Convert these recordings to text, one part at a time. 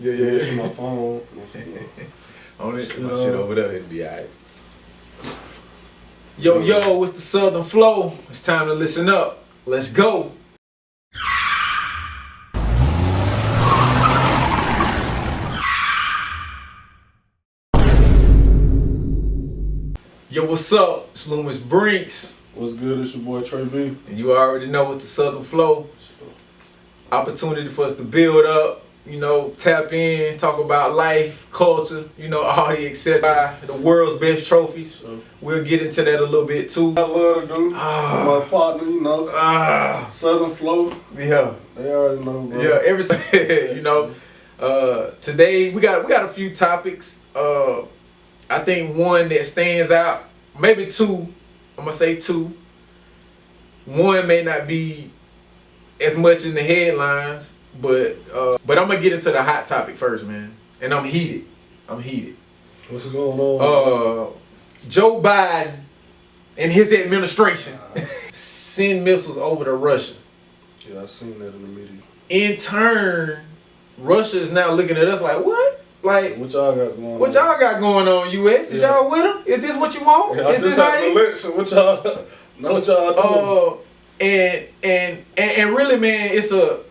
Yeah. My phone. Only my shit over there, it'll be alright. Yo, it's the Southern Flow. It's time to listen up. Let's go. Yo, what's up? It's Loomis Brinks. What's good? It's your boy Trey B. And you already know it's the Southern Flow. Opportunity for us to build up, tap in, talk about life, culture, all the etc. The world's best trophies. Sure. We'll get into that a little bit too. I love to do. My partner, Southern Flow. Yeah. They already know, bro. Yeah, every time, today we got a few topics. I think one that stands out, maybe two. I'm gonna say two. One may not be as much in the headlines, but I'm gonna get into the hot topic first, man. And I'm heated. What's going on? Joe Biden and his administration send missiles over to Russia. Yeah, I seen that in the media. In turn, Russia is now looking at us like, what? Like, what y'all got going on? What y'all got going on, U.S.? Is y'all with them? Is this what you want? Yeah, is this how you? Election. What y'all doing? And really, man, it's a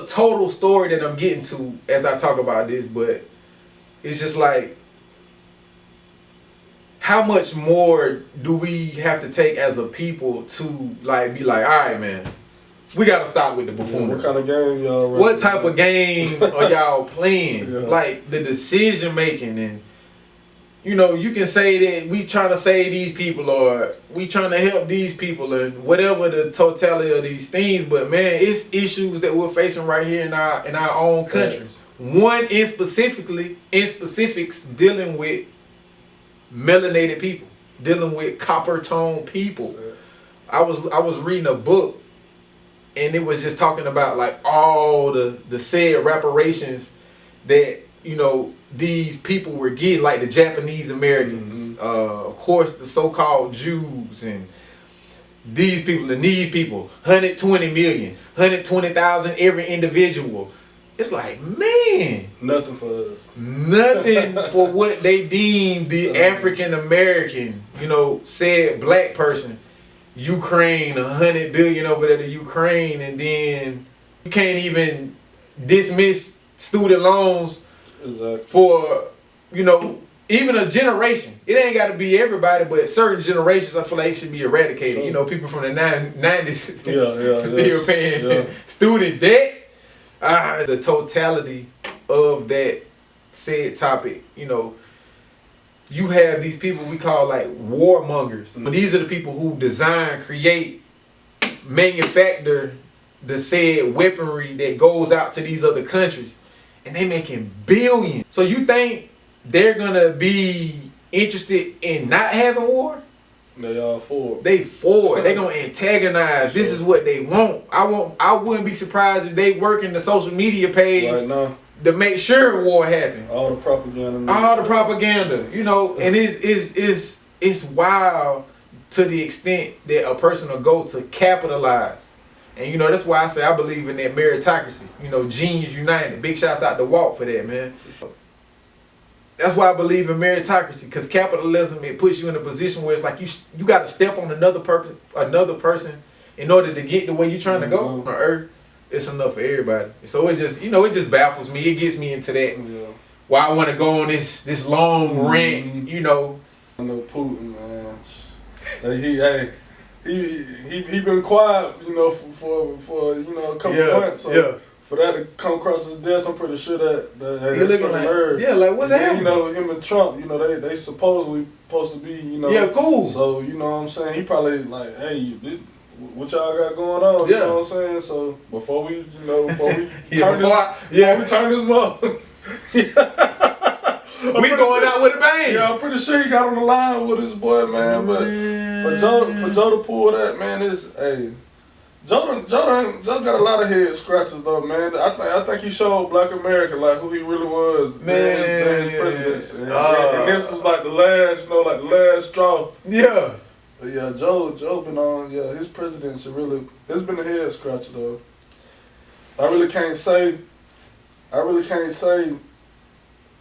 total story that I'm getting to as I talk about this, but it's just like, how much more do we have to take as a people to be like, all right, man, we gotta stop with the buffoonery. What kind of game y'all running? What type of game are y'all playing? Yeah. Like the decision making, and you can say that we trying to save these people or we trying to help these people and whatever the totality of these things, but man, it's issues that we're facing right here in our own country. One in specifics dealing with melanated people, dealing with copper tone people. I was reading a book, and it was just talking about like all the said reparations that these people were getting, like the Japanese Americans, of course the so-called Jews, and these people, 120 million, 120,000 every individual. It's like, man, nothing for us. Nothing for what they deem the African American, said black person. Ukraine, 100 billion over there to Ukraine, and then you can't even dismiss student loans for even a generation. It ain't got to be everybody, but certain generations I feel like it should be eradicated. Sure. People from the 90s still paying student debt. The totality of that said topic, you have these people we call like warmongers. But these are the people who design, create, manufacture the said weaponry that goes out to these other countries. And they making billions. So you think they're gonna be interested in not having war? They all for it. They for it. They gonna antagonize. Sure. This is what they want. I wouldn't be surprised if they working the social media page right now to make sure war happen. All the propaganda. And it's wild to the extent that a person will go to capitalize. And that's why I say I believe in that meritocracy. Genius United. Big shouts out to Walt for that, man. That's why I believe in meritocracy, because capitalism, it puts you in a position where it's like you got to step on another person in order to get the way you're trying to go on earth. It's enough for everybody. So it just it just baffles me. It gets me into that. Yeah. Why I want to go on this long rant. I know Putin, man. He been quiet, for a couple months. So for that to come across his desk, I'm pretty sure that he looking like like what's happening? Him and Trump, they supposedly supposed to be, cool. So what I'm saying, he probably like, hey, what y'all got going on? You know what I'm saying? So before we turn this up, we going out with a bang. Yeah, I'm pretty sure he got on the line with his boy, man. But for Joe to pull that, man, Joe got a lot of head scratches though, man. I think he showed Black America like who he really was, man. His presidency. And this was like the last, the last straw. Yeah. But yeah, Joe been on. Yeah, his presidency really. It's been a head scratcher though. I really can't say I really can't say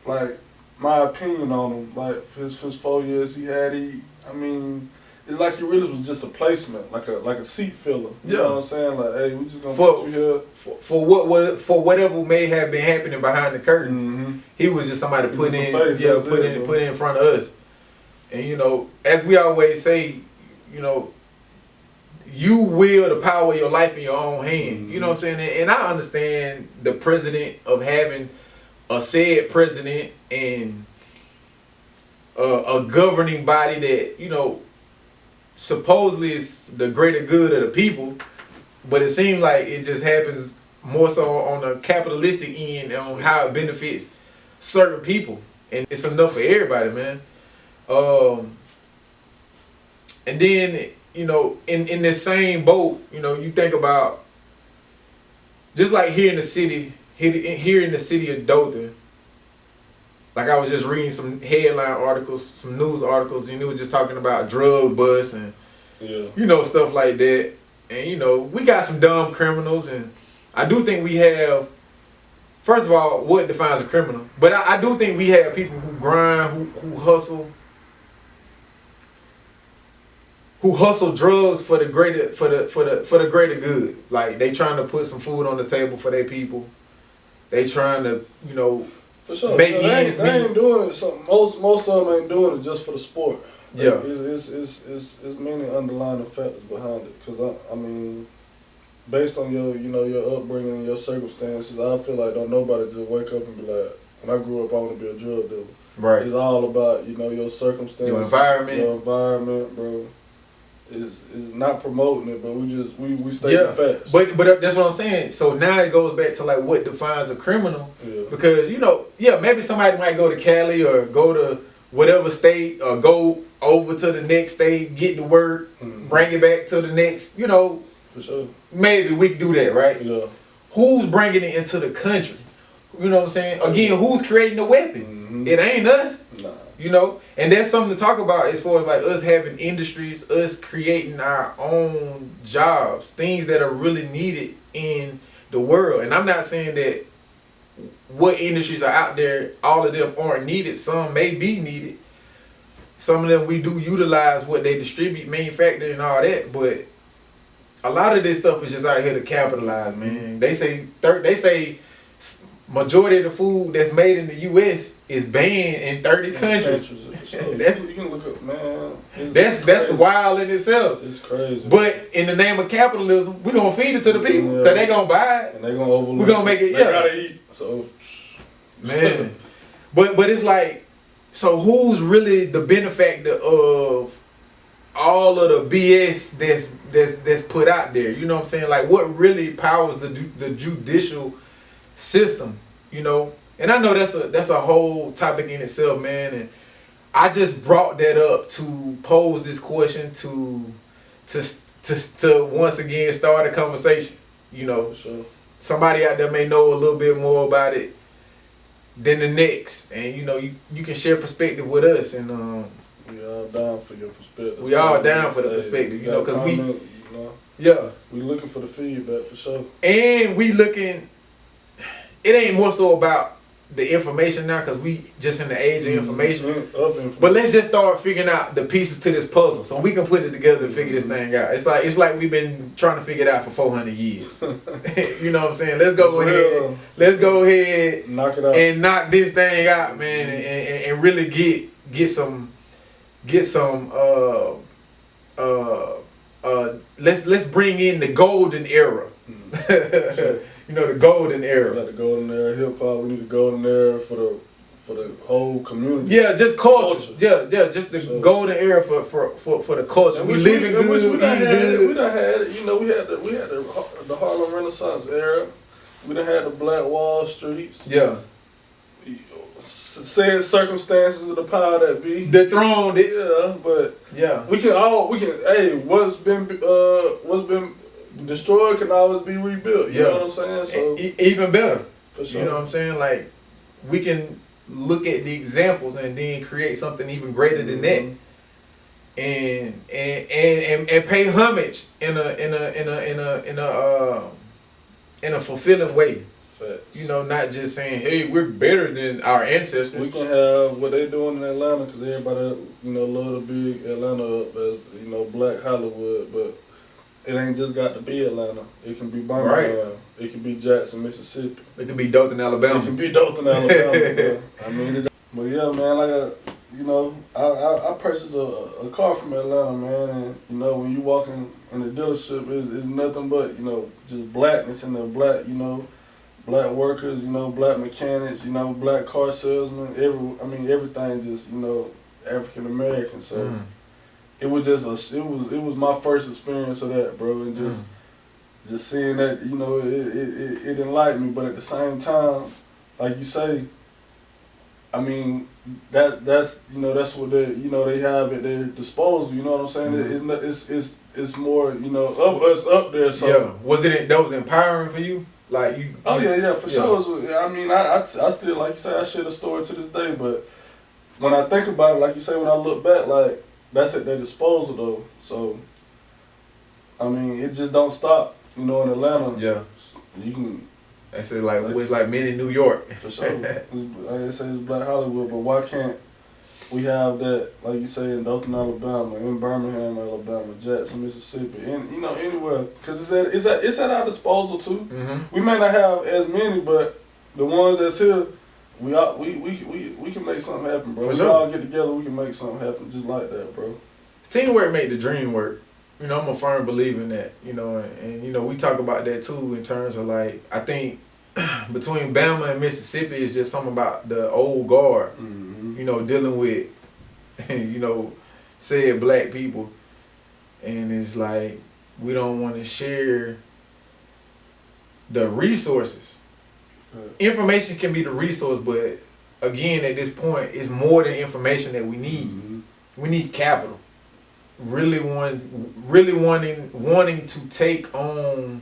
like my opinion on him. Like for his 4 years he had, I mean, it's like he really was just a placement, like a seat filler. You know what I'm saying? Like, hey, we just gonna put you here for whatever may have been happening behind the curtain. Mm-hmm. He was just somebody put in front of us. And you know, as we always say, you know, you will the power of your life in your own hand. Mm-hmm. You know what I'm saying? And I understand the president of having a said president and a governing body that, you know, supposedly is the greater good of the people, but it seems like it just happens more so on the capitalistic end on how it benefits certain people. And it's enough for everybody, man. And then, you know, in this same boat, you know, you think about just like here in the city of Dothan, like I was just reading some headline articles, some news articles, and it was just talking about drug busts and, you know, stuff like that. And, you know, we got some dumb criminals, and I do think we have, first of all, what defines a criminal? But I do think we have people who grind, who hustle, drugs for the greater good. Like they trying to put some food on the table for their people. They trying to, you know, for sure. They ain't doing it. So most of them ain't doing it just for the sport. Yeah, like, it's many underlying factors behind it. Cause I mean, based on your upbringing and your circumstances, I feel like don't nobody just wake up and be like, when I grew up, I want to be a drug dealer. Right. It's all about, you know, your circumstances, your environment, bro. Is not promoting it, but we state the facts. But that's what I'm saying. So now it goes back to like what defines a criminal. Yeah. Because, you know, maybe somebody might go to Cali or go to whatever state or go over to the next state, get to work, bring it back to the next, you know. For sure. Maybe we can do that, right? Yeah. Who's bringing it into the country? You know what I'm saying? Again, who's creating the weapons? Mm-hmm. It ain't us. Nah. You know, and there's something to talk about as far as like us having industries, us creating our own jobs, things that are really needed in the world. And I'm not saying that what industries are out there, all of them aren't needed. Some may be needed. Some of them we do utilize what they distribute, manufacture, and all that. But a lot of this stuff is just out here to capitalize, man. They say majority of the food that's made in the U.S. is banned in 30 countries. You can look up, man. That's wild in itself. It's crazy. But in the name of capitalism, we're going to feed it to the people because they going to buy it. And they going to overlook it. We're going to make it, They got to eat. So, man. But it's like, so who's really the benefactor of all of the BS that's put out there? You know what I'm saying? Like, what really powers the judicial system, you know? And I know that's a whole topic in itself, man. And I just brought that up to pose this question to once again start a conversation. You know, sure. Somebody out there may know a little bit more about it than the next, and you know, you can share perspective with us. And we all down for your perspective. We all down for the perspective, you know, because we looking for the feedback for sure. And we looking. It ain't more so about the information now because we just in the age of information. But let's just start figuring out the pieces to this puzzle so we can put it together and figure this thing out. It's like we've been trying to figure it out for 400 years. You know what I'm saying? Let's go ahead, knock it out, and knock this thing out, man, and really get some. Let's bring in the golden era. Sure. You know, the golden era. We got the golden era hip hop. We need the golden era for the whole community. Yeah, just culture. Yeah, just the golden era for the culture. We living good. We done had it. You know, we had the Harlem Renaissance era. We done had the Black Wall Streets. Yeah. Said circumstances of the power that be dethroned it. Yeah, but yeah, we can. Hey, what's been destroyed can always be rebuilt. You know what I'm saying? So even better. For sure. You know what I'm saying? Like we can look at the examples and then create something even greater than that. And pay homage in a fulfilling way. Facts. You know, not just saying, hey, we're better than our ancestors. We can have what they doing in Atlanta because everybody, you know, love to big Atlanta up as, you know, Black Hollywood, but it ain't just got to be Atlanta. It can be Birmingham. Right. It can be Jackson, Mississippi. It can be Dothan, Alabama. It can be Dothan, Alabama. I mean, but yeah, man, like you know, I purchased a car from Atlanta, man, and you know, when you walk in the dealership, it's nothing but, you know, just blackness and the black, you know, black workers, you know, black mechanics, you know, black car salesmen. Everything just, you know, African American. So it was just it was my first experience of that, bro, and just seeing that, you know, it enlightened me. But at the same time, like you say, I mean, that's you know, that's what they have at their disposal. You know what I'm saying? It's more, you know, of us up there. So yeah, that was empowering for you? Like you? Oh yeah, for sure. I mean, I still, like you say, I share the story to this day. But when I think about it, like you say, when I look back, like that's at their disposal though. So I mean, it just don't stop. You know, in Atlanta. Yeah. You can. They say it's like men in New York. For sure. Like I say, it's Black Hollywood, but why can't we have that, like you say, in Dothan, Alabama, in Birmingham, Alabama, Jackson, Mississippi, and you know, anywhere? Because it's at our disposal too. Mm-hmm. We may not have as many, but the ones that's here, we can make something happen, bro. We all get together, we can make something happen just like that, bro. Teamwork make the dream work. You know, I'm a firm believer in that, you know, and you know, we talk about that too in terms of like, I think between Bama and Mississippi is just something about the old guard, you know, dealing with, you know, said black people. And it's like, we don't want to share the resources. Information can be the resource, but again, at this point, it's more than information that we need. We need capital. Really wanting to take on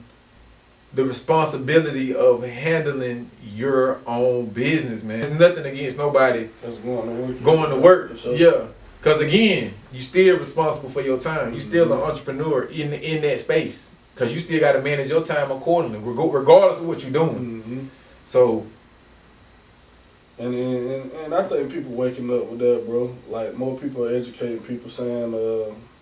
the responsibility of handling your own business, man. There's nothing against nobody that's going to work. For sure. Yeah, because again, you still responsible for your time. You still an entrepreneur in that space, because you still got to manage your time accordingly, regardless of what you're doing. So. And I think people waking up with that, bro. Like, more people are educating people, saying,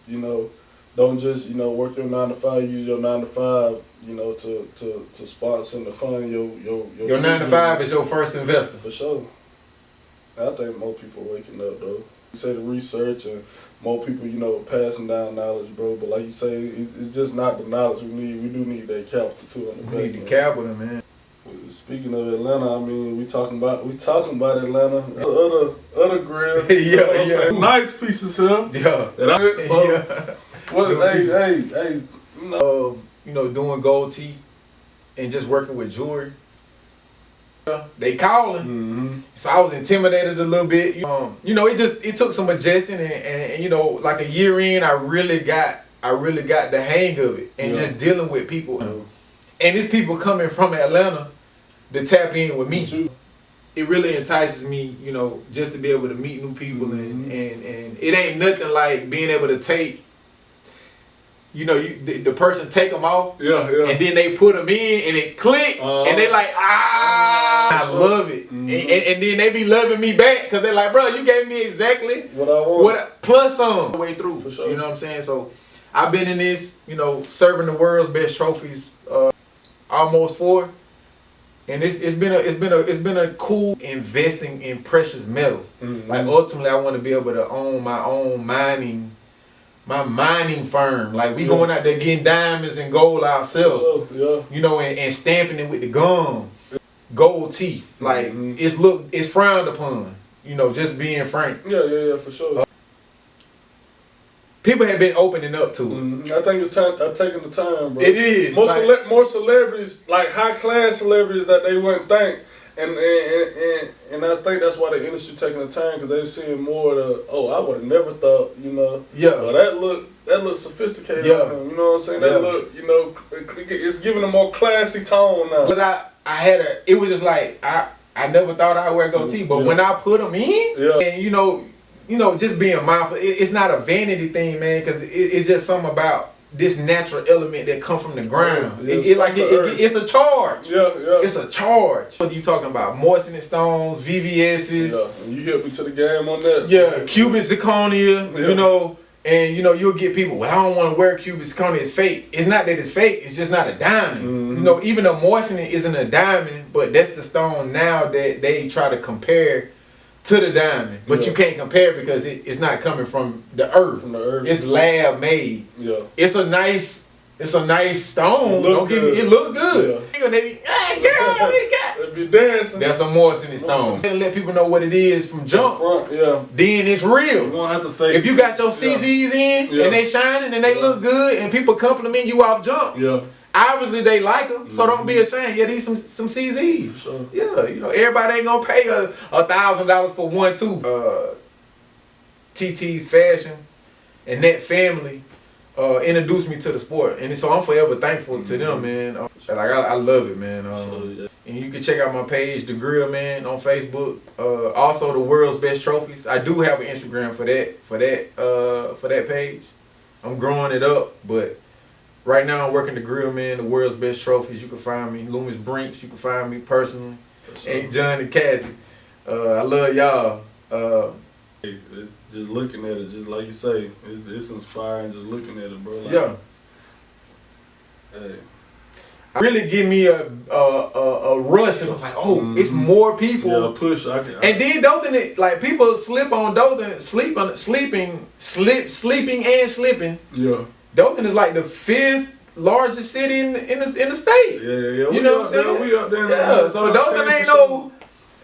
you know, don't just, you know, work your 9 to 5, use your 9 to 5, you know, to sponsor and to fund your 9 to 5 is your first investor. For sure. I think more people are waking up, though. You say the research and more people, you know, passing down knowledge, bro. But like you say, it's just not the knowledge we need. We do need that capital too on the back. We need the capital, man. Speaking of Atlanta, I mean, we talking about Atlanta. Other grillz. Yeah. Nice pieces here. Yeah. So, hey, you know, doing gold teeth and just working with jewelry. They calling. So I was intimidated a little bit. You know, it took some adjusting and you know, like a year in, I really got the hang of it and just dealing with people. And it's people coming from Atlanta to tap in with me. It really entices me, you know, just to be able to meet new people and it ain't nothing like being able to take, you know, the person take them off, and then they put them in and it click, and they like, I love it, and then they be loving me back because they're like, bro, you gave me exactly what I want, plus some way through. For sure. You know what I'm saying? So I've been in this, you know, serving the world's best trophies, almost 4. And it's been a cool investing in precious metals. Like ultimately, I want to be able to own my own mining firm. Like we going out there getting diamonds and gold ourselves. You know, and stamping it with the gum, gold teeth. Like it's frowned upon. You know, just being frank. Yeah, for sure. People have been opening up to it. I think it's taking the time, bro. It is. More celebrities, like high class celebrities that they wouldn't think, and I think that's why the industry taking the time, because they're seeing more of the, I would have never thought, you know. Yeah. Well, that look sophisticated. Yeah. On him, you know what I'm saying? That look, you know, it's giving a more classy tone now. Because it was just like I never thought I'd wear goatee, but when I put them in, and you know, just being mindful. It's not a vanity thing, man, because it's just something about this natural element that come from the ground. Yeah, It's a charge. Yeah. It's a charge. Whether you talking about moistening stones, VVS's. Yeah, and you hit me to the game on that. Yeah, Cuban zirconia, you know, and you know, you'll get people, well, I don't want to wear Cuban zirconia, it's fake. It's not that it's fake, it's just not a diamond. You know, even the moistening isn't a diamond, but that's the stone now that they try to compare to the diamond. But you can't compare because it's not coming from the earth. From the earth. It's lab made. Yeah. It's a nice stone. Don't get me, it look good. Yeah. They be, hey girl, we got. They be dancing. That's a moistening stone. And let people know what it is from jump. Front, yeah. Then it's real. You won't have to fake. If you got your CZs in and they shining and they look good and people compliment you off jump, obviously they like them. So don't be ashamed. Yeah, these some CZs. For sure. Yeah, you know, everybody ain't gonna pay $1,000 for one too. TT's Fashion and that family introduced me to the sport, and so I'm forever thankful to them, man. Like I love it, man. And you can check out my page, The Grill Man, on Facebook. Also, the World's Best Trophies. I do have an Instagram for that page. I'm growing it up, but right now I'm working The Grill Man, the World's Best Trophies. You can find me, Loomis Brinks. You can find me personally, Aunt John and Kathy. I love y'all. Just looking at it, just like you say, it's inspiring. Just looking at it, bro. Like, yeah. Hey. Really give me a rush because I'm like, oh, it's more people. Yeah, push. And then Dothan, like people slip on Dothan, sleeping and slipping. Yeah. Dothan is like the 5th largest city in the state. Yeah. You know what I'm saying? We up there. Yeah. So Dothan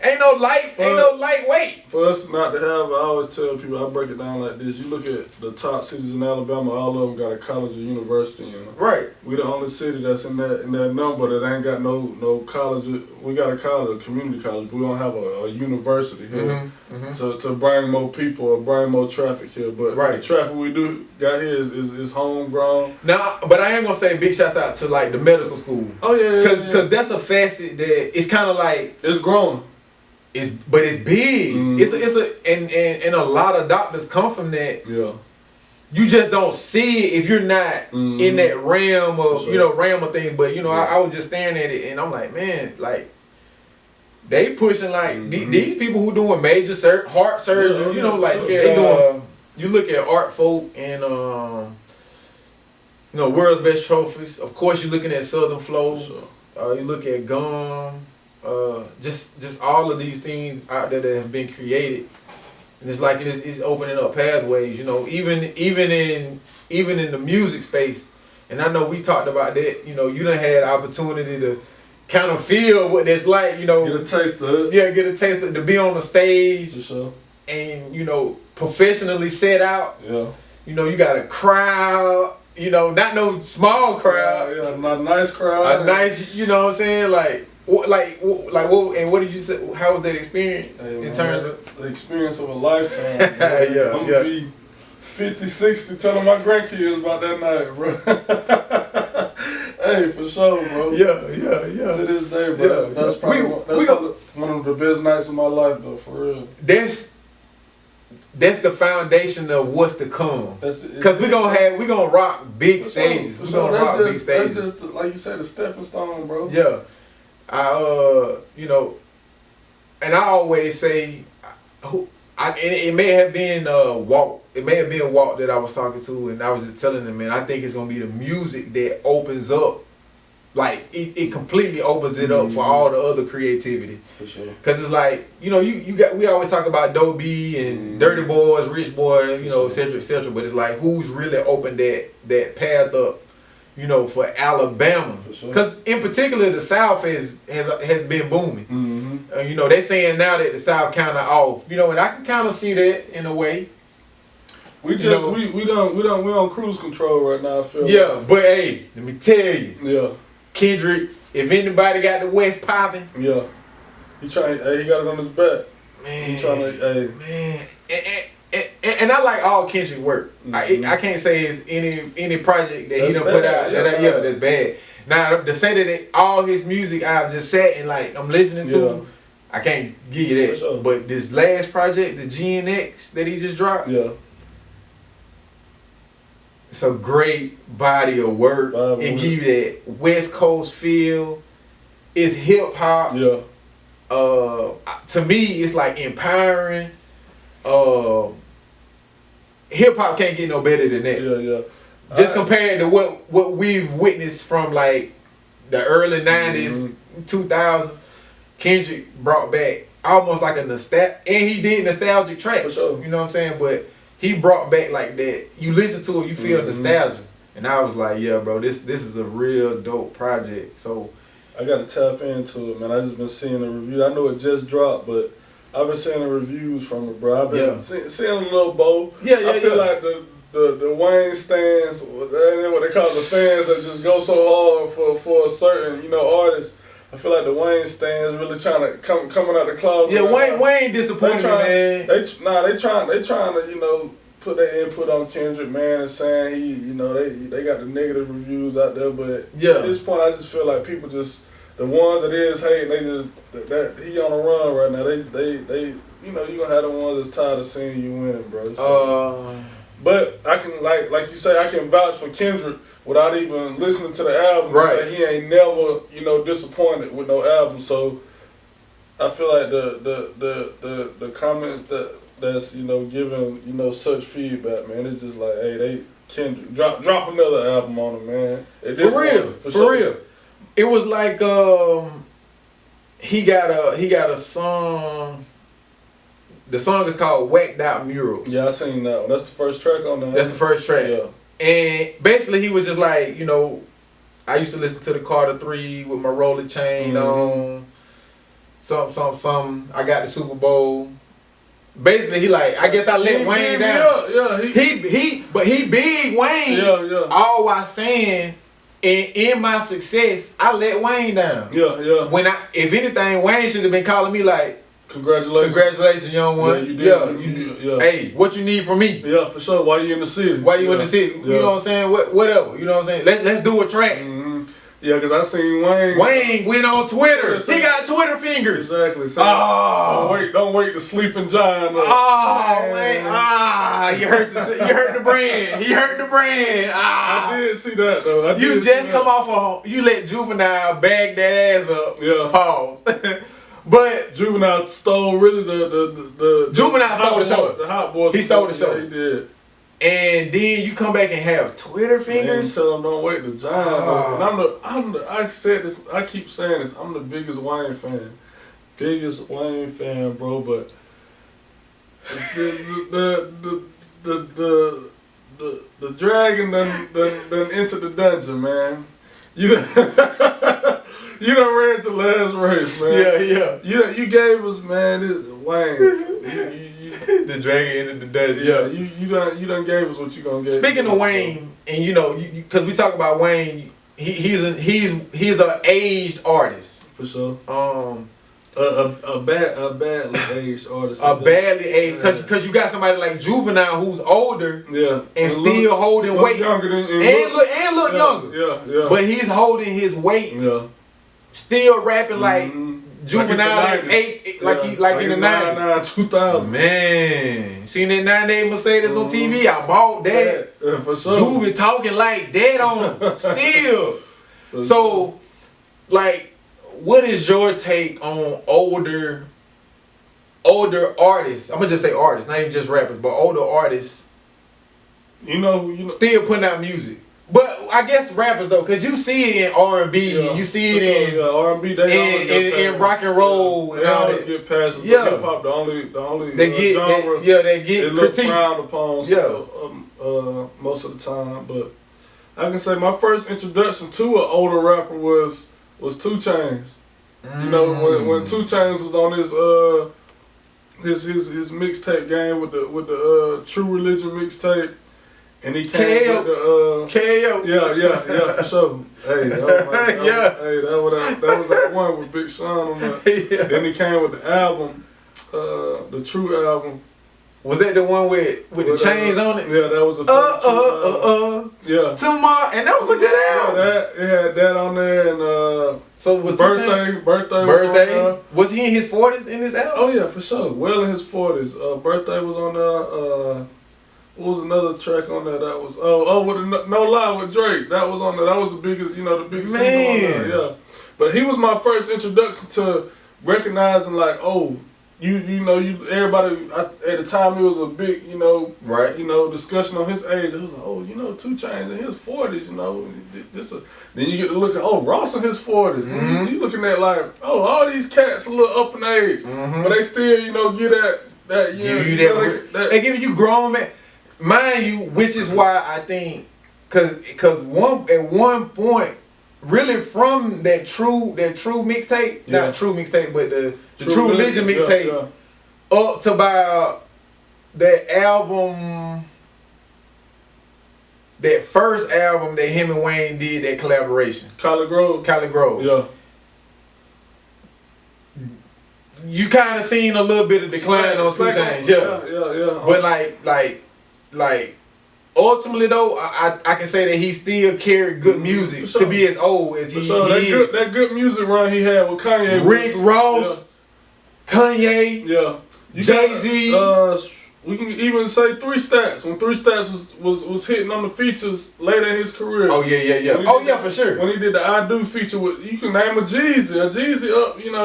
ain't no lightweight. For us not to have, I always tell people, I break it down like this. You look at the top cities in Alabama, all of them got a college or university in them. Right. We the only city that's in that number that ain't got no college. We got a college, a community college, but we don't have a university here to bring more people or bring more traffic here. But the traffic we do got here is homegrown. Now, but I ain't gonna say big shouts out to like the medical school. Oh yeah. Because that's a facet that it's kind of like it's growing. But it's big. And a lot of doctors come from that. Yeah. You just don't see it if you're not in that realm of realm of things. But I was just staring at it and I'm like, man, like they pushing like these people who doing major heart surgery. They doing. You look at art folk and World's Best Trophies. Of course, you're looking at Southern Flow. You look at Gum. Just all of these things out there that have been created, and it's like it's opening up pathways. Even in the music space, and I know we talked about that. You done had opportunity to kind of feel what it's like. Get a taste of it. Yeah, get a taste of to be on the stage. For sure. And professionally set out. Yeah. You got a crowd. Not no small crowd. Yeah, not a nice crowd. A nice. You know what I'm saying, like. And what did you say? How was that experience in terms of the experience of a lifetime? I'm gonna be 50, 60 telling my grandkids about that night, bro. Hey, for sure, bro. Yeah. To this day, bro. That's probably one of the best nights of my life, though, for real. That's the foundation of what's to come. Because we gonna rock big stages. We gonna rock big stages. That's just like you said, a stepping stone, bro. Yeah. And I always say, it may have been Walt. It may have been Walt that I was talking to, and I was just telling him, man, I think it's gonna be the music that opens up, like it completely opens it up for all the other creativity. For sure. Cause it's like we always talk about Doe B and Dirty Boys, Rich Boys, etc. But it's like who's really opened that path up. For Alabama, because in particular the South has been booming. They saying now that the South kind of off. And I can kind of see that in a way. We on cruise control right now. I feel. Yeah, but hey, let me tell you. Yeah. Kendrick, if anybody got the West popping. Yeah. He got it on his back. Man. He trying to. Man. And I like all Kendrick work. I can't say it's any project that he done put out that's bad. Now to say that all his music I've just sat and like I'm listening to, I can't give you that. Sure. But this last project, the GNX that he just dropped, It's a great body of work. It give you that West Coast feel. It's hip hop. Yeah. To me, it's like empowering. Hip hop can't get no better than that. Yeah. Just compared to what we've witnessed from like the early 90s, 2000s, Kendrick brought back almost like a nostalgic, and he did nostalgic tracks. For sure. You know what I'm saying? But he brought back like that. You listen to it, you feel nostalgia. And I was like, yeah, bro, this is a real dope project. So I gotta tap into it, man. I just been seeing the review. I know it just dropped, but I've been seeing the reviews from it, bro. I've been seeing a little both. I feel like the Wayne stands, what they call the fans that just go so hard for a certain, artist. I feel like the Wayne stands really trying to coming out the closet. Yeah, Wayne disappointed, man. They trying to, put their input on Kendrick, man, and saying they got the negative reviews out there, but at this point I just feel like people just, the ones that is hating, they just that he on a run right now. They you gonna have the ones that's tired of seeing you winning, bro. So, but I can like you say, I can vouch for Kendrick without even listening to the album. Right. He ain't never disappointed with no album. So I feel like the comments that's giving such feedback, man, it's just like, hey, they Kendrick drop another album on him, man. For real. It was like he got a song. The song is called Whacked Out Murals. Yeah, I seen that one. That's the first track on there. That's the first track. Yeah. And basically he was just like, I used to listen to the Carter 3 with my roller chain on. Some. I got the Super Bowl. Basically, he like, I guess I let Wayne down. Yeah. He big Wayne. Yeah. All while saying, in my success, I let Wayne down. Yeah. If anything, Wayne should have been calling me like, Congratulations, young one. Yeah, you did. Hey, what you need from me? Yeah, for sure. Why you in the city? In the city? You know what I'm saying? Whatever. You know what I'm saying? Let's do a track. Mm-hmm. Yeah, because I seen Wayne. Wayne went on Twitter. He got Twitter fingers. Exactly. So don't wait to sleeping giant. Man. You hurt the brand. He hurt the brand. I did see that though. You let Juvenile bag that ass up. Yeah. Pause. But Juvenile stole really the Juvenile stole the show. The hot boy. He stole the show. Yeah, he did. And then you come back and have Twitter fingers. Tell them don't wait to giant. And I said this. I keep saying this. I'm the biggest Wayne fan. Bro. But the dragon done entered the dungeon, man. You done ran to last race, man. Yeah. You gave us, man, this Wayne. The dragon entered the dungeon. Yeah. You done gave us what you gonna get. Speaking of Wayne, and because we talk about Wayne, he's an aged artist. For sure. A badly aged artist. A badly aged, because you got somebody like Juvenile who's older, and still holding weight, younger and look younger. Yeah. But he's holding his weight. Yeah. Still rapping like Juvenile is like in the 90s. 2000. Man, seen that 98 Mercedes on TV? I bought that. Yeah, for sure. Juvie talking like that on him. Still. So, like, what is your take on older artists? I'm gonna just say artists, not even just rappers, but older artists. Still putting out music. But I guess rappers though, cause you see it in R&B, you see it in R&B, in rock and roll, they always get past. Yeah, hip hop, the only they get genre. They get look critiqued. frowned upon. Most of the time. But I can say my first introduction to an older rapper was 2 Chainz. When 2 Chainz was on his mixtape game with the True Religion mixtape. And he came with the KO. Yeah, for sure. Hey, that was that one with Big Sean on that. Then he came with the album, the True album. Was that the one with the chains on it? Yeah, that was the first Yeah. Tomorrow, and that was a good album. It had that on there, and so was Birthday. Was he in his 40s in this album? Oh yeah, for sure. Well in his 40s. Birthday was on there. What was another track on there that was with No Lie with Drake? That was on there. That was the biggest, the biggest single on there. Yeah, but he was my first introduction to recognizing like, oh, everybody at the time it was a big, right, discussion on his age. It was like, oh, 2 Chainz in his 40s, then you get to look at, oh, Ross in his 40s. Mm-hmm. You looking at like, oh, all these cats a little up in age, but they still, get that, they giving you grown man. Mind you, which is why I think, cause at one point, really from that true mixtape, not true mixtape, but the True Religion mixtape, up to about that album, that first album that him and Wayne did, that collaboration, Cali Grove. Yeah. You kind of seen a little bit of decline on 2 Chainz, yeah. But like, ultimately though, I can say that he still carried good music to be as old as he is. That good music run he had with Kanye, Rick Ross, Kanye, Jay-Z. We can even say 3 Stacks. When 3 Stacks was hitting on the features later in his career. Oh yeah. For sure. When he did the I Do feature with, you can name a Jeezy up,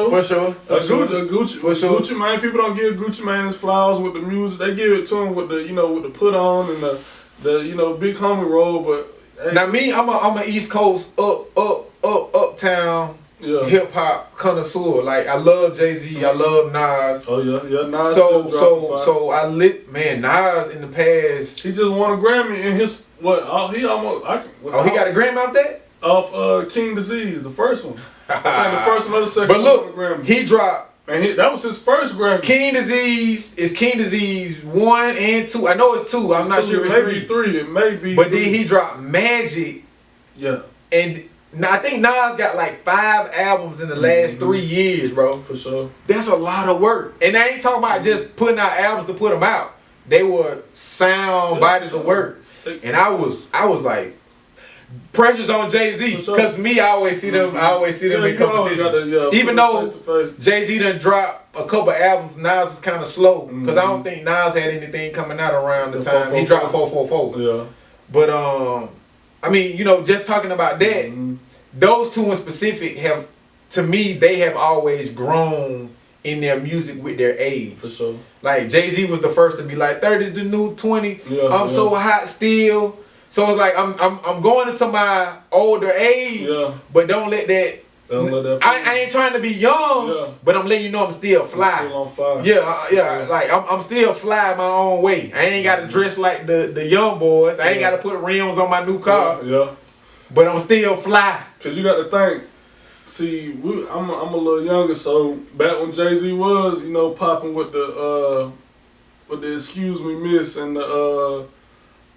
For sure. Gucci. For sure. Gucci Mane, people don't give Gucci Mane his flowers with the music. They give it to him with the, with the put on and the big homie role. But hey. Now me, I'm a East Coast uptown hip hop connoisseur. Like I love Jay-Z, I love Nas. Oh yeah, Nas. So I Nas in the past. He just won a Grammy in his he got a Grammy off that? Off King Disease, the first one. I think the first one or the second. But look, he dropped. And that was his first Grammy. King Disease 1 and 2. I know it's 2. I'm not sure if it's 3. 3. It may be. But then he dropped Magic. Yeah. And I think Nas got like 5 albums in the last 3 years, bro. For sure. That's a lot of work. And I ain't talking about just putting out albums to put them out. They were sound bodies of work. And I was like, pressure's on Jay-Z, cause me, I always see them. I always see them in competition. Even though Jay-Z done dropped a couple albums, Nas was kind of slow, cause I don't think Nas had anything coming out around the time he dropped 444. Yeah. But I mean, just talking about that, those 2 in specific have, to me, they have always grown in their music with their age. For sure. Like Jay-Z was the first to be like, 30's the new 20. I'm so hot still. So it's like I'm going into my older age, but don't let that. I ain't trying to be young, but I'm letting you know I'm still fly. I'm still on fire. Yeah. Like I'm still fly my own way. I ain't got to dress like the young boys. I ain't got to put rims on my new car. But I'm still fly. Cause you got to think. See, I'm a little younger, so back when Jay-Z was, popping with the Excuse Me Miss and the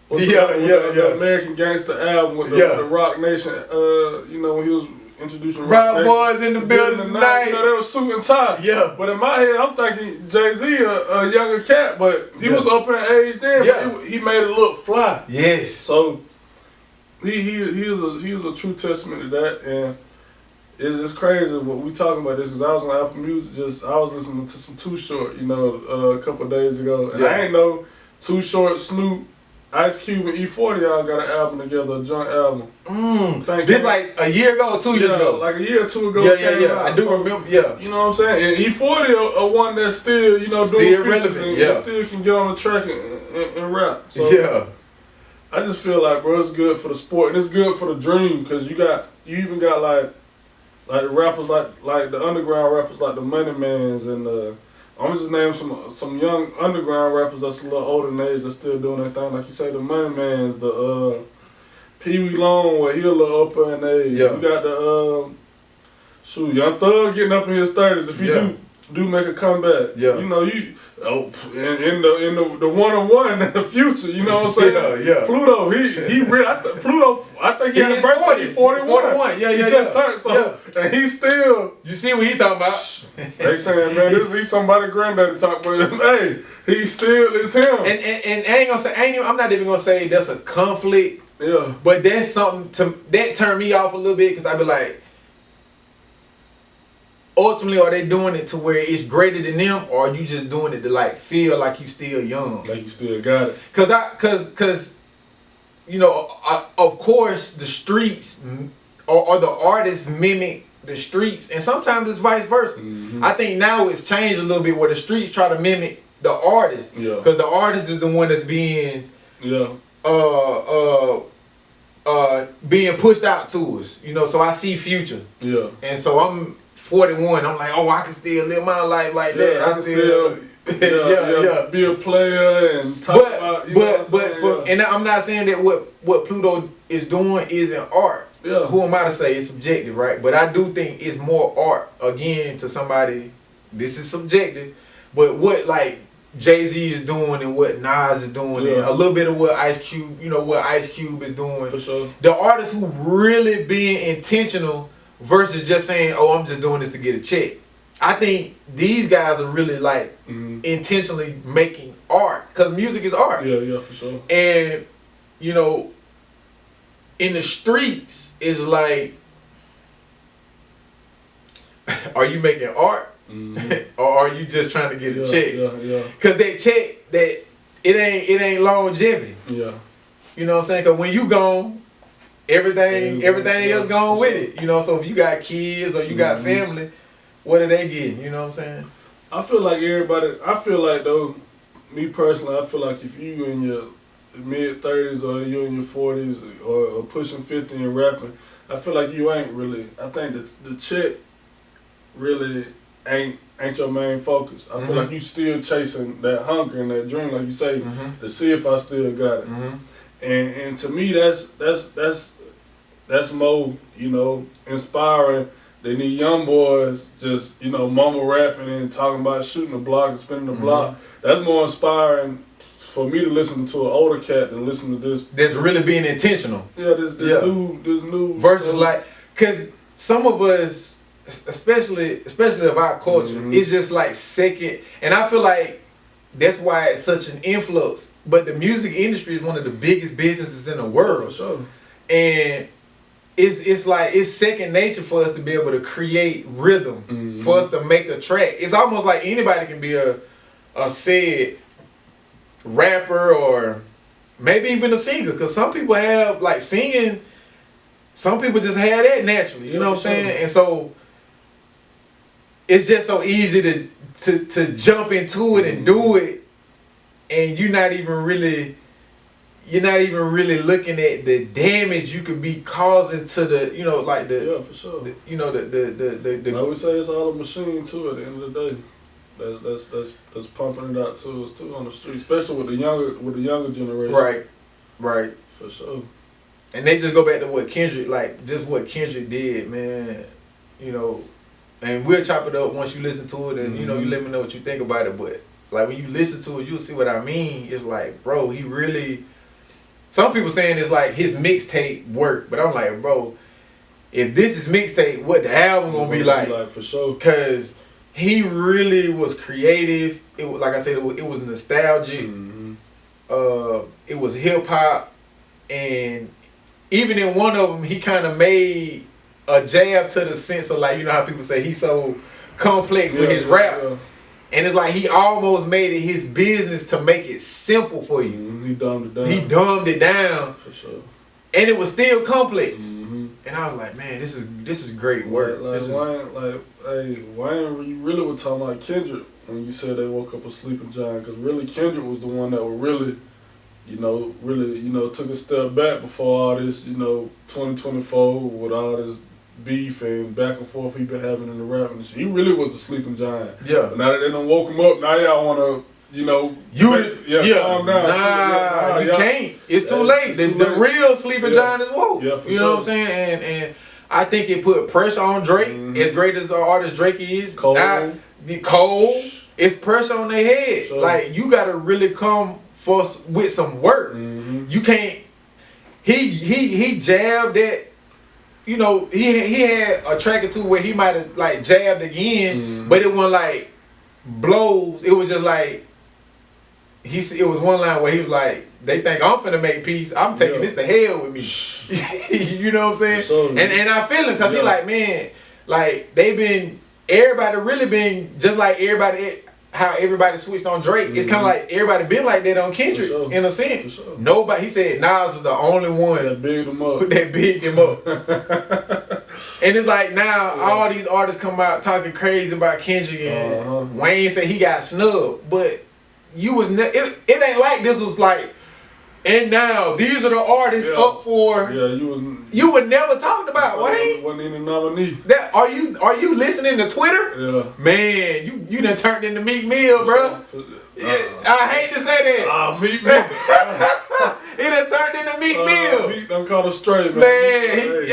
the American Gangster album with the Rock Nation, when he was introducing Rock Boys in the building tonight. They were suit and tie. Yeah. But in my head, I'm thinking Jay-Z a younger cat, but he was up in age then. But he made it look fly. Yes. So he was a true testament to that, and it's crazy what we talking about this, because I was on Apple Music, I was listening to some Too Short, a couple of days ago, and I ain't know Too Short, Snoop, Ice Cube, and E40 all got an album together, a joint album. This like a year ago or 2 years ago? Like a year or 2 ago. Yeah. I do remember, You know what I'm saying? And E40 are one that's still, doing relevant, and still can get on the track and rap. So I just feel like, bro, it's good for the sport, and it's good for the dream, because you even got like the rappers like the underground rappers like the Money Mans and I'm just name some young underground rappers that's a little older in age that's still doing their thing. Like you say, the Money Mans, the Pee Wee Long, where he a little upper in age. You got the Young Thug getting up in his 30s. If you do make a comeback, in the 1-on-1 in the future, you know what I'm saying? Pluto, I think he had a birthday. 41. He just turned, and he's still. You see what he talking about? They saying, man, he's somebody's granddaddy talk, but hey, he still is him. And I ain't gonna say, I'm not even gonna say that's a conflict. Yeah. But that's something that turned me off a little bit, because I be like, ultimately, are they doing it to where it's greater than them, or are you just doing it to like feel like you still young? Like you still got it. Cause you know, of course the streets or the artists mimic the streets, and sometimes it's vice versa. I think now it's changed a little bit where the streets try to mimic the artist. Yeah. Cause the artist is the one that's being being pushed out to us. You know, so I see Future. Yeah. And so I'm 41. I'm like, oh, I can still live my life like that. I can still be a player and talk about. And I'm not saying that what Pluto is doing isn't art. Yeah. Who am I to say? It's subjective, right? But I do think it's more art. Again, to somebody, this is subjective. But what like Jay-Z is doing and what Nas is doing, and a little bit of what Ice Cube, you know, what Ice Cube is doing. For sure. The artists who really being intentional versus just saying, oh, I'm just doing this to get a check. I think these guys are really like intentionally making art, because music is art. Yeah, for sure. And you know, in the streets, it's like, are you making art, or are you just trying to get a check? Yeah. Because that check, that it ain't longevity. Yeah. You know what I'm saying? Because when you gone, everything else gone with it. You know, so if you got kids or you got family, what are they getting? You know what I'm saying? I feel like though, me personally, I feel like if you in your mid-30s or you in your 40s or pushing 50 and rapping, I feel like you ain't really, I think the check really ain't your main focus. I feel like you still chasing that hunger and that dream, like you say, to see if I still got it. And to me, that's more, you know, inspiring than these young boys just, you know, mama rapping and talking about shooting the block and spinning the block. That's more inspiring for me to listen to an older cat than listen to this. That's really being intentional. Yeah, this new versus like, cause some of us, especially of our culture, it's just like second. And I feel like that's why it's such an influx. But the music industry is one of the biggest businesses in the world. For sure. And it's like it's second nature for us to be able to create rhythm, for us to make a track. It's almost like anybody can be a said rapper or maybe even a singer, because some people have like singing, some people just have that naturally, you know what I'm saying? And so it's just so easy to jump into it and do it, and you're not even really looking at the damage you could be causing to the, you know, like the, for sure. The, you know, the I would say it's all a machine too at the end of the day. That's pumping it out to us too on the street, especially with the younger generation. Right. For sure. And they just go back to what Kendrick did, man. You know, and we'll chop it up once you listen to it, and you know, you let me know what you think about it. But like when you listen to it, you'll see what I mean. It's like, bro, he really. Some people saying it's like his mixtape work, but I'm like, bro, if this is mixtape, what the album gonna be like? For sure. Cause he really was creative. It was, like I said, it was nostalgic. It was hip hop, and even in one of them, he kind of made a jab to the sense of, like, you know how people say he's so complex with his rap. Yeah. And it's like he almost made it his business to make it simple for you. He dumbed it down. For sure. And it was still complex. And I was like, man, this is great work. Wayne, you really were talking about Kendrick when you said they woke up a sleeping giant, because really Kendrick was the one that would really took a step back before all this, 2024 with all this beef and back and forth he been having in the rap industry. He really was a sleeping giant. Yeah. But now that they done woke him up, now y'all want to, calm down. Nah, you can't. It's too late. The real sleeping giant is woke. Yeah, for sure. Know what I'm saying? And I think it put pressure on Drake. As great as our artist Drake is, Cole, it's pressure on their head. Sure. Like, you gotta really come with some work. You can't. He jabbed at. He had a track or two where he might have like jabbed again, but it wasn't like blows. It was just like it was one line where he was like, "They think I'm finna make peace. I'm taking this to hell with me." You know what I'm saying? And I feel him, because he like, man, like they've been everybody really been just like everybody. How everybody switched on Drake. It's kind of like everybody been like that on Kendrick in a sense. Sure. Nobody. He said Nas was the only one that bigged him up. That bigged him up. And it's like now all these artists come out talking crazy about Kendrick and Wayne said he got snubbed, but you was it ain't like this was like. And now these are the artists up for. Yeah, you were never talked about, Wayne. Wasn't even a nominee. That are you listening to Twitter? Yeah. Man, you done turned into Meek Mill, bro. I hate to say that. Meek Mill. He done turned into Meek Mill. Meek done caught a straight, man.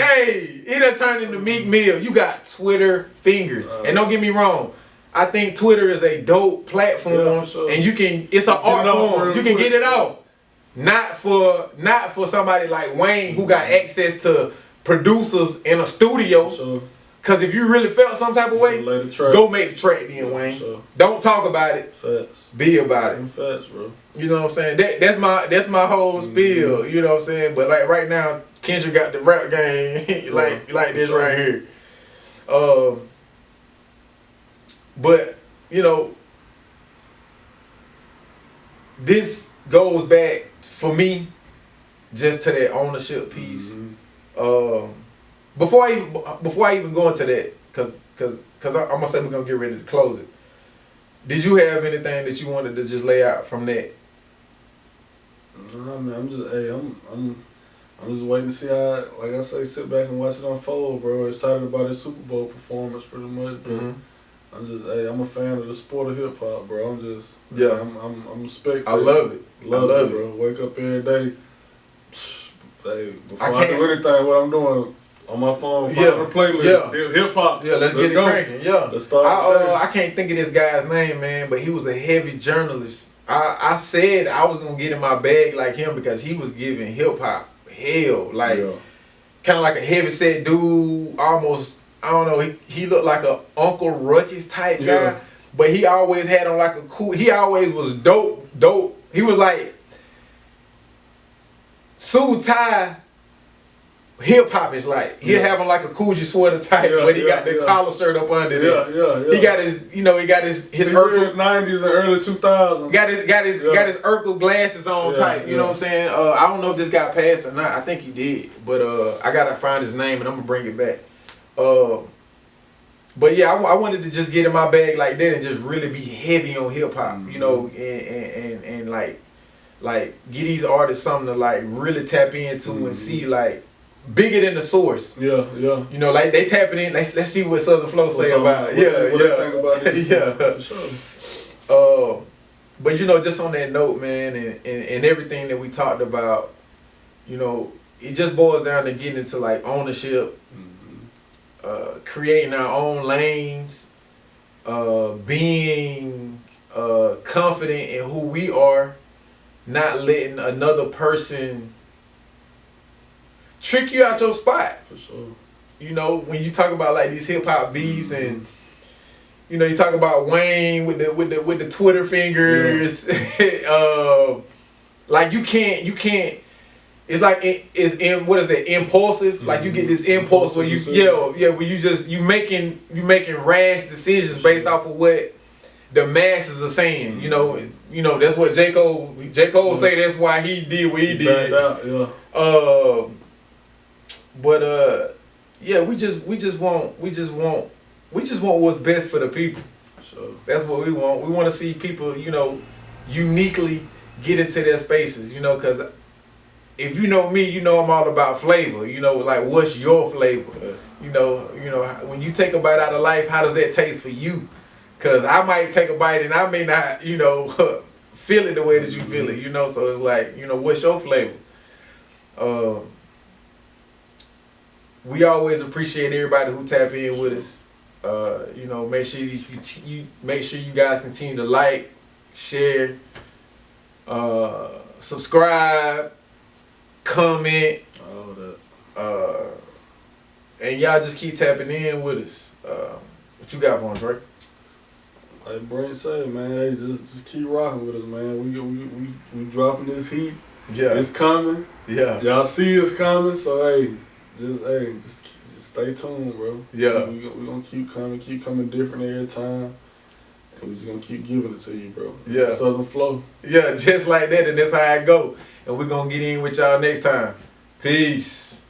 He done turned into Meek Mill. You got Twitter fingers, and don't get me wrong. I think Twitter is a dope platform, and it's an art form. You can get it off. Not for somebody like Wayne who got access to producers in a studio. Cause if you really felt some type of way, go make the track then, Wayne. Don't talk about it. Facts. Be about it. Facts, bro. You know what I'm saying? That's my whole spiel. You know what I'm saying? But like right now, Kendrick got the rap game like this right here. But you know, this goes back for me just to that ownership piece. Before I even go into that, cause I'm gonna say we're gonna get ready to close it. Did you have anything that you wanted to just lay out from that? Nah, man, I'm just waiting to see how, like I say, sit back and watch it unfold, bro. Excited about his Super Bowl performance, pretty much. I'm a fan of the sport of hip hop, bro. I'm a spectator. I love it. Love it, bro. Wake up every day. Before I do anything, what I'm doing on my phone, find a playlist, hip hop. Yeah, let's get it cranking. Yeah, let's start. I can't think of this guy's name, man, but he was a heavy journalist. I said I was gonna get in my bag like him because he was giving hip hop hell, like kind of like a heavy set dude, almost. I don't know. He looked like a Uncle Ruckus type guy, but he always had on like a cool. He always was dope. He was like suit tie. Hip hop is like he'll have on like a Coogee sweater type, but he got the collar shirt up under it. He got his, his Urkel 90s and early 2000s. Got his Urkel glasses on type. You know what I'm saying? I don't know if this got passed or not. I think he did, but I gotta find his name and I'm gonna bring it back. But yeah, I wanted to just get in my bag like that and just really be heavy on hip hop, you know, and like get these artists something to like really tap into and see like. Bigger than the source. Yeah. You know, like they tapping in. Let's see what Southern Flow say about it. What they think about it. For sure. But you know, just on that note, man, and everything that we talked about, you know, it just boils down to getting into like ownership, creating our own lanes, being confident in who we are, not letting another person trick you out your spot. For sure. You know, when you talk about like these hip hop beefs and you know, you talk about Wayne with the Twitter fingers. Like you can't it's like what is that, impulsive? Like you get this impulse where where you making rash decisions based off of what the masses are saying. You know that's what J. Cole say that's why he did what he did. But we just want what's best for the people. Sure. That's what we want. We want to see people, you know, uniquely get into their spaces, you know, because if you know me, you know I'm all about flavor. You know, like what's your flavor? Yeah. You know, when you take a bite out of life, how does that taste for you? Because I might take a bite and I may not, you know, feel it the way that you feel it. You know, so it's like, you know, what's your flavor? We always appreciate everybody who tap in with us. You know, make sure you guys continue to like, share, subscribe, comment, all that. and y'all just keep tapping in with us. What you got for him, Drake? Like Brent said, man, hey, just keep rocking with us, man. We dropping this heat. Yeah, it's coming. Yeah, y'all see it's coming. So just Stay tuned, bro. Yeah. We gonna keep coming different every time. And we just gonna keep giving it to you, bro. It's a Southern flow. Yeah, just like that, and that's how I go. And we're gonna get in with y'all next time. Peace.